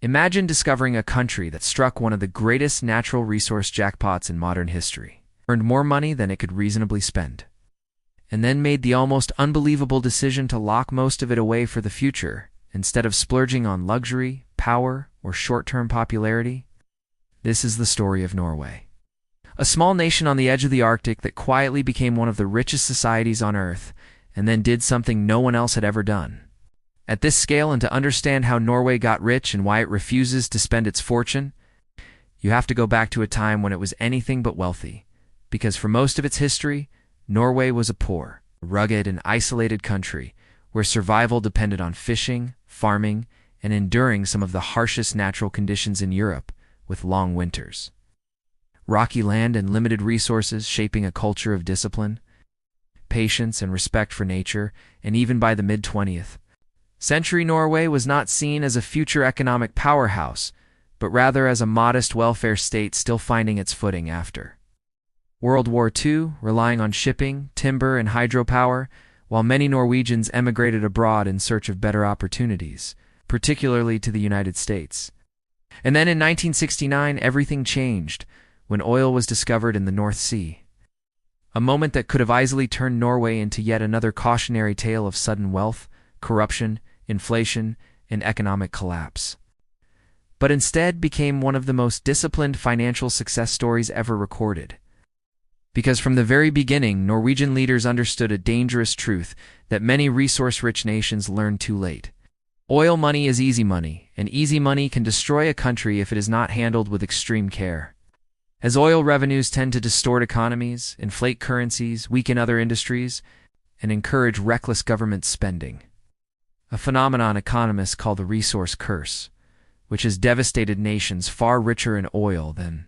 Imagine discovering a country that struck one of the greatest natural resource jackpots in modern history, earned more money than it could reasonably spend, and then made the almost unbelievable decision to lock most of it away for the future, instead of splurging on luxury, power, or short-term popularity. This is the story of Norway. A small nation on the edge of the Arctic that quietly became one of the richest societies on Earth, and then did something no one else had ever done. At this scale, and to understand how Norway got rich and why it refuses to spend its fortune, you have to go back to a time when it was anything but wealthy, because for most of its history, Norway was a poor, rugged, and isolated country where survival depended on fishing, farming, and enduring some of the harshest natural conditions in Europe, with long winters. Rocky land and limited resources shaping a culture of discipline, patience, and respect for nature, and even by the mid-20th century, Norway was not seen as a future economic powerhouse, but rather as a modest welfare state still finding its footing after World War II, relying on shipping, timber, and hydropower, while many Norwegians emigrated abroad in search of better opportunities, particularly to the United States. And then in 1969, everything changed when oil was discovered in the North Sea. A moment that could have easily turned Norway into yet another cautionary tale of sudden wealth, corruption, inflation, and economic collapse, but instead became one of the most disciplined financial success stories ever recorded. Because from the very beginning, Norwegian leaders understood a dangerous truth that many resource-rich nations learned too late. Oil money is easy money, and easy money can destroy a country if it is not handled with extreme care. As oil revenues tend to distort economies, inflate currencies, weaken other industries, and encourage reckless government spending. A phenomenon economists call the resource curse, which has devastated nations far richer in oil than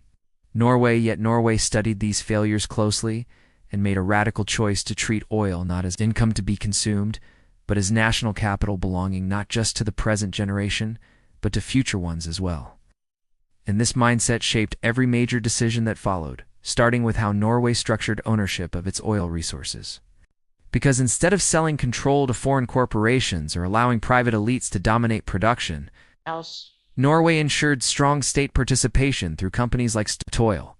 Norway. Yet Norway studied these failures closely and made a radical choice to treat oil not as income to be consumed, but as national capital belonging not just to the present generation, but to future ones as well. And this mindset shaped every major decision that followed, starting with how Norway structured ownership of its oil resources. Because instead of selling control to foreign corporations or allowing private elites to dominate production, Norway ensured strong state participation through companies like Statoil,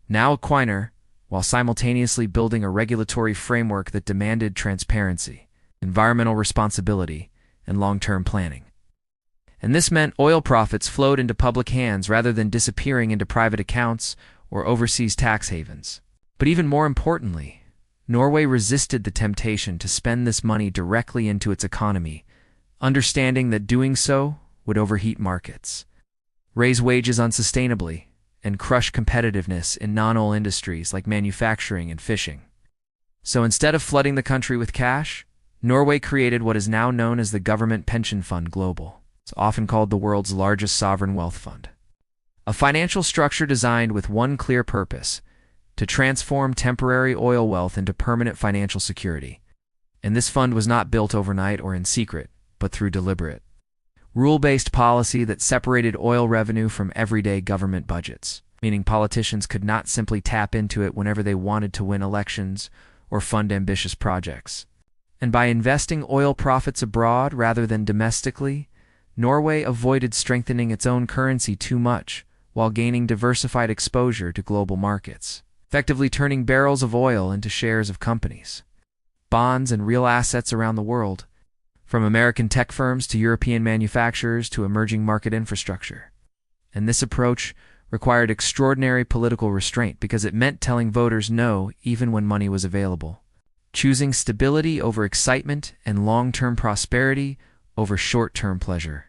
now Equinor, while simultaneously building a regulatory framework that demanded transparency, environmental responsibility, and long-term planning. And this meant oil profits flowed into public hands rather than disappearing into private accounts or overseas tax havens. But even more importantly, Norway resisted the temptation to spend this money directly into its economy, understanding that doing so would overheat markets, raise wages unsustainably, and crush competitiveness in non-oil industries like manufacturing and fishing. So instead of flooding the country with cash, Norway created what is now known as the Government Pension Fund Global. It's often called the world's largest sovereign wealth fund. A financial structure designed with one clear purpose: to transform temporary oil wealth into permanent financial security. And this fund was not built overnight or in secret, but through deliberate, rule-based policy that separated oil revenue from everyday government budgets, meaning politicians could not simply tap into it whenever they wanted to win elections or fund ambitious projects. And by investing oil profits abroad rather than domestically, Norway avoided strengthening its own currency too much while gaining diversified exposure to global markets, effectively turning barrels of oil into shares of companies, bonds, and real assets around the world, from American tech firms to European manufacturers to emerging market infrastructure. And this approach required extraordinary political restraint because it meant telling voters no even when money was available, choosing stability over excitement and long-term prosperity over short-term pleasure.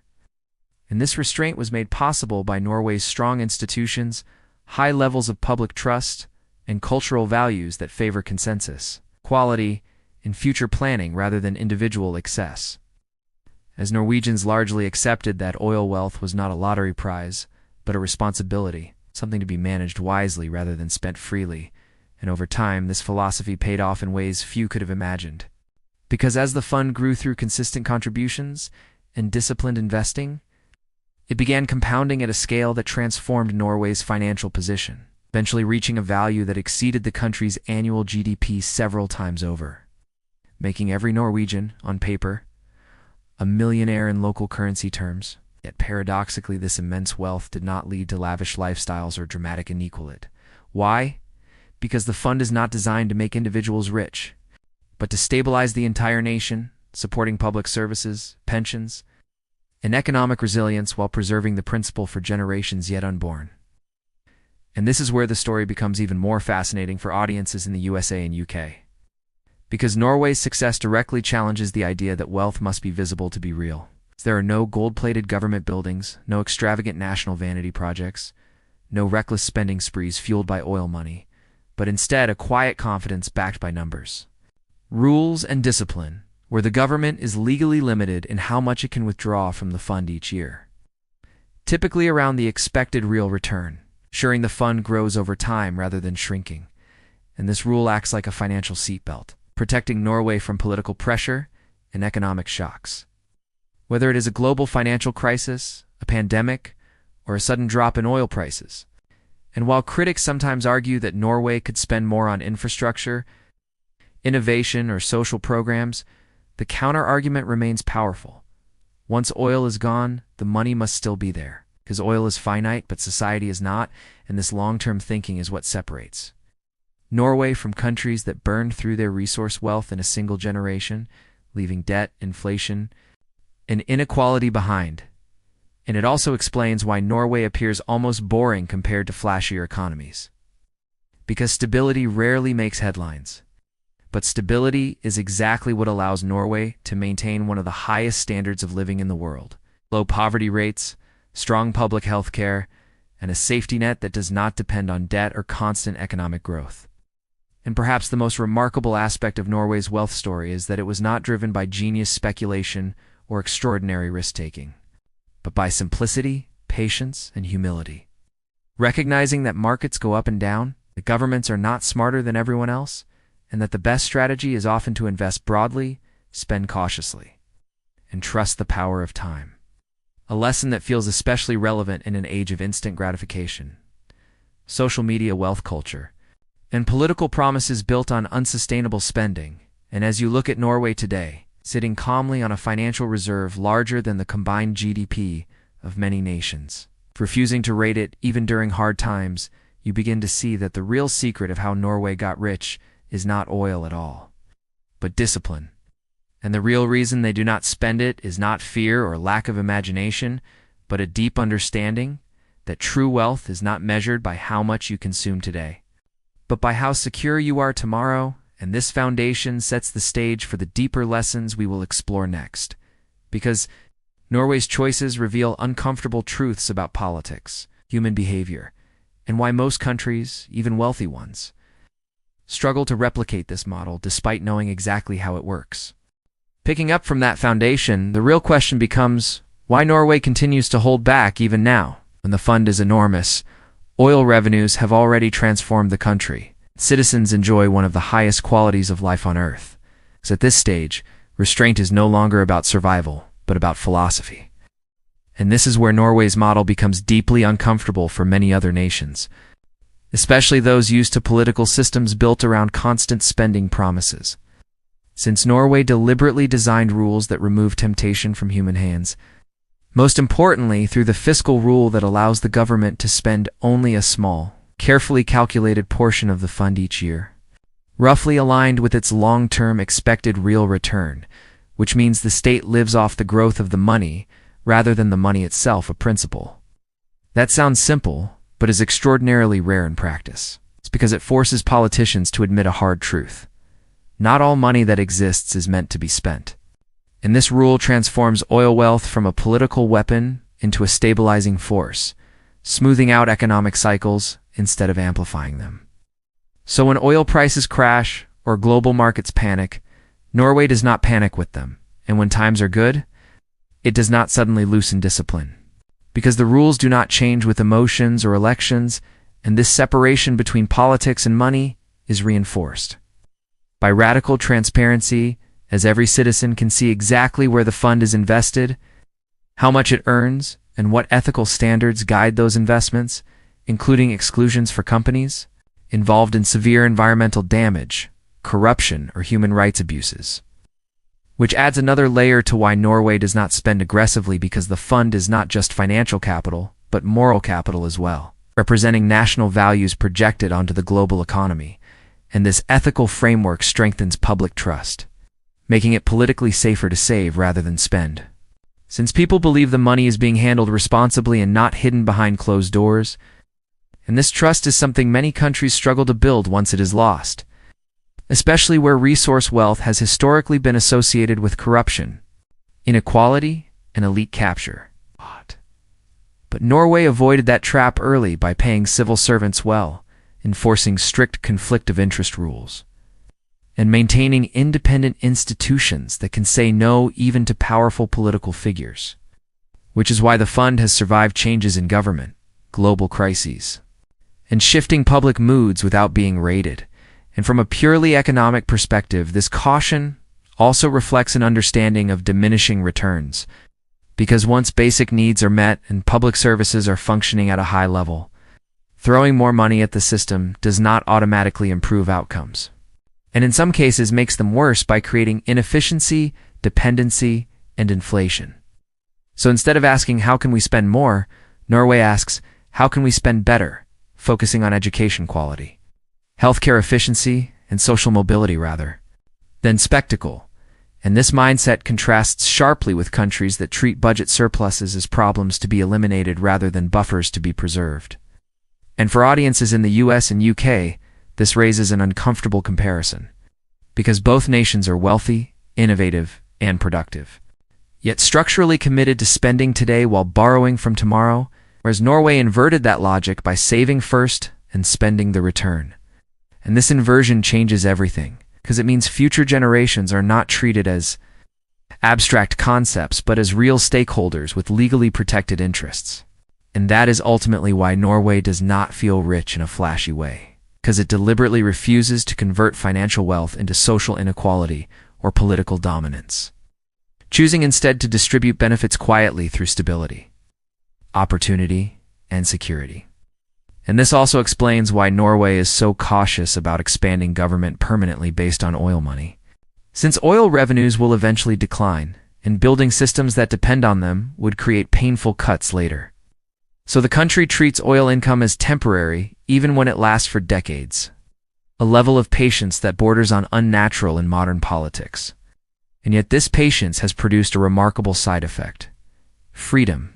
And this restraint was made possible by Norway's strong institutions, high levels of public trust, and cultural values that favor consensus, quality, and future planning rather than individual excess. As Norwegians largely accepted that oil wealth was not a lottery prize, but a responsibility, something to be managed wisely rather than spent freely, and over time this philosophy paid off in ways few could have imagined. Because as the fund grew through consistent contributions and disciplined investing, it began compounding at a scale that transformed Norway's financial position, eventually reaching a value that exceeded the country's annual GDP several times over, making every Norwegian, on paper, a millionaire in local currency terms. Yet paradoxically, this immense wealth did not lead to lavish lifestyles or dramatic inequality. Why? Because the fund is not designed to make individuals rich, but to stabilize the entire nation, supporting public services, pensions, and economic resilience while preserving the principle for generations yet unborn. And this is where the story becomes even more fascinating for audiences in the USA and UK. Because Norway's success directly challenges the idea that wealth must be visible to be real. There are no gold-plated government buildings, no extravagant national vanity projects, no reckless spending sprees fueled by oil money, but instead a quiet confidence backed by numbers. Rules and discipline, where the government is legally limited in how much it can withdraw from the fund each year. Typically around the expected real return, ensuring the fund grows over time rather than shrinking. And this rule acts like a financial seatbelt, protecting Norway from political pressure and economic shocks. Whether it is a global financial crisis, a pandemic, or a sudden drop in oil prices. And while critics sometimes argue that Norway could spend more on infrastructure, innovation, or social programs, the counter-argument remains powerful. Once oil is gone, the money must still be there, because oil is finite but society is not, and this long-term thinking is what separates Norway from countries that burned through their resource wealth in a single generation, leaving debt, inflation, and inequality behind. And it also explains why Norway appears almost boring compared to flashier economies. Because stability rarely makes headlines. But stability is exactly what allows Norway to maintain one of the highest standards of living in the world. Low poverty rates, strong public health care, and a safety net that does not depend on debt or constant economic growth. And perhaps the most remarkable aspect of Norway's wealth story is that it was not driven by genius speculation or extraordinary risk-taking, but by simplicity, patience, and humility. Recognizing that markets go up and down, that governments are not smarter than everyone else, and that the best strategy is often to invest broadly, spend cautiously, and trust the power of time. A lesson that feels especially relevant in an age of instant gratification, social media wealth culture, and political promises built on unsustainable spending. And as you look at Norway today, sitting calmly on a financial reserve larger than the combined GDP of many nations, refusing to rate it even during hard times, you begin to see that the real secret of how Norway got rich is not oil at all, but discipline. And the real reason they do not spend it is not fear or lack of imagination, but a deep understanding that true wealth is not measured by how much you consume today, but by how secure you are tomorrow. And this foundation sets the stage for the deeper lessons we will explore next. Because Norway's choices reveal uncomfortable truths about politics, human behavior, and why most countries, even wealthy ones, struggle to replicate this model despite knowing exactly how it works. Picking up from that foundation, the real question becomes why Norway continues to hold back even now, when the fund is enormous. Oil revenues have already transformed the country. Citizens enjoy one of the highest qualities of life on Earth. So at this stage, restraint is no longer about survival, but about philosophy. And this is where Norway's model becomes deeply uncomfortable for many other nations, especially those used to political systems built around constant spending promises. Since Norway deliberately designed rules that remove temptation from human hands, most importantly through the fiscal rule that allows the government to spend only a small, carefully calculated portion of the fund each year, roughly aligned with its long-term expected real return, which means the state lives off the growth of the money rather than the money itself, a principle. That sounds simple, but is extraordinarily rare in practice. It's because it forces politicians to admit a hard truth. Not all money that exists is meant to be spent. And this rule transforms oil wealth from a political weapon into a stabilizing force, smoothing out economic cycles instead of amplifying them. So when oil prices crash or global markets panic, Norway does not panic with them. And when times are good, it does not suddenly loosen discipline. Because the rules do not change with emotions or elections, and this separation between politics and money is reinforced by radical transparency, as every citizen can see exactly where the fund is invested, how much it earns, and what ethical standards guide those investments, including exclusions for companies involved in severe environmental damage, corruption, or human rights abuses. which adds another layer to why Norway does not spend aggressively, because the fund is not just financial capital, but moral capital as well, representing national values projected onto the global economy. And this ethical framework strengthens public trust, making it politically safer to save rather than spend. Since people believe the money is being handled responsibly and not hidden behind closed doors, and this trust is something many countries struggle to build once it is lost, especially where resource wealth has historically been associated with corruption, inequality, and elite capture. But Norway avoided that trap early by paying civil servants well, enforcing strict conflict of interest rules, and maintaining independent institutions that can say no even to powerful political figures, which is why the fund has survived changes in government, global crises, and shifting public moods without being raided. And from a purely economic perspective, this caution also reflects an understanding of diminishing returns, because once basic needs are met and public services are functioning at a high level, throwing more money at the system does not automatically improve outcomes, and in some cases makes them worse by creating inefficiency, dependency, and inflation. So instead of asking how can we spend more, Norway asks how can we spend better, focusing on education quality, healthcare efficiency, and social mobility rather than spectacle. And this mindset contrasts sharply with countries that treat budget surpluses as problems to be eliminated rather than buffers to be preserved. And for audiences in the US and UK, this raises an uncomfortable comparison, because both nations are wealthy, innovative, and productive, yet structurally committed to spending today while borrowing from tomorrow, whereas Norway inverted that logic by saving first and spending the return. And this inversion changes everything, because it means future generations are not treated as abstract concepts, but as real stakeholders with legally protected interests. And that is ultimately why Norway does not feel rich in a flashy way, because it deliberately refuses to convert financial wealth into social inequality or political dominance, choosing instead to distribute benefits quietly through stability, opportunity, and security. And this also explains why Norway is so cautious about expanding government permanently based on oil money, since oil revenues will eventually decline, and building systems that depend on them would create painful cuts later. So the country treats oil income as temporary, even when it lasts for decades, a level of patience that borders on unnatural in modern politics. And yet this patience has produced a remarkable side effect: freedom.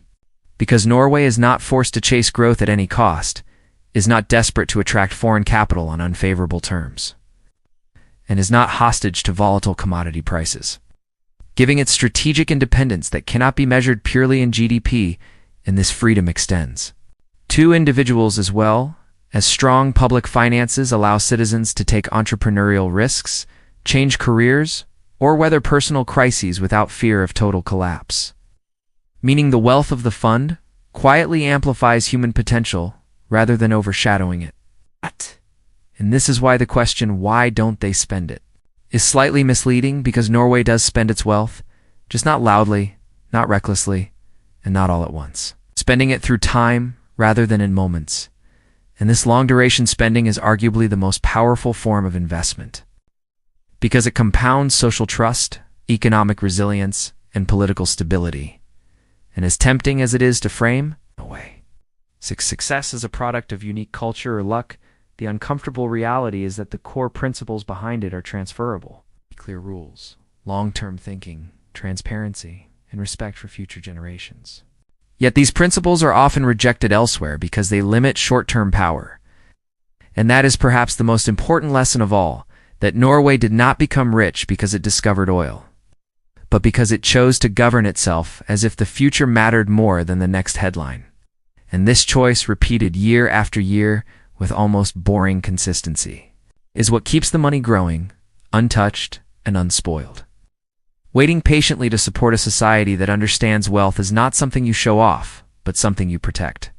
Because Norway is not forced to chase growth at any cost, is not desperate to attract foreign capital on unfavorable terms, and is not hostage to volatile commodity prices, giving it strategic independence that cannot be measured purely in GDP, and this freedom extends to individuals as well, as strong public finances allow citizens to take entrepreneurial risks, change careers, or weather personal crises without fear of total collapse. Meaning the wealth of the fund quietly amplifies human potential rather than overshadowing it. And this is why the question, why don't they spend it, is slightly misleading, because Norway does spend its wealth, just not loudly, not recklessly, and not all at once, spending it through time rather than in moments. And this long-duration spending is arguably the most powerful form of investment, because it compounds social trust, economic resilience, and political stability. And as tempting as it is to frame, no way. Success is a product of unique culture or luck. The uncomfortable reality is that the core principles behind it are transferable. Clear rules, long-term thinking, transparency, and respect for future generations. Yet these principles are often rejected elsewhere because they limit short-term power. And that is perhaps the most important lesson of all, that Norway did not become rich because it discovered oil, but because it chose to govern itself as if the future mattered more than the next headline. And this choice, repeated year after year with almost boring consistency, is what keeps the money growing, untouched and unspoiled. Waiting patiently to support a society that understands wealth is not something you show off, but something you protect.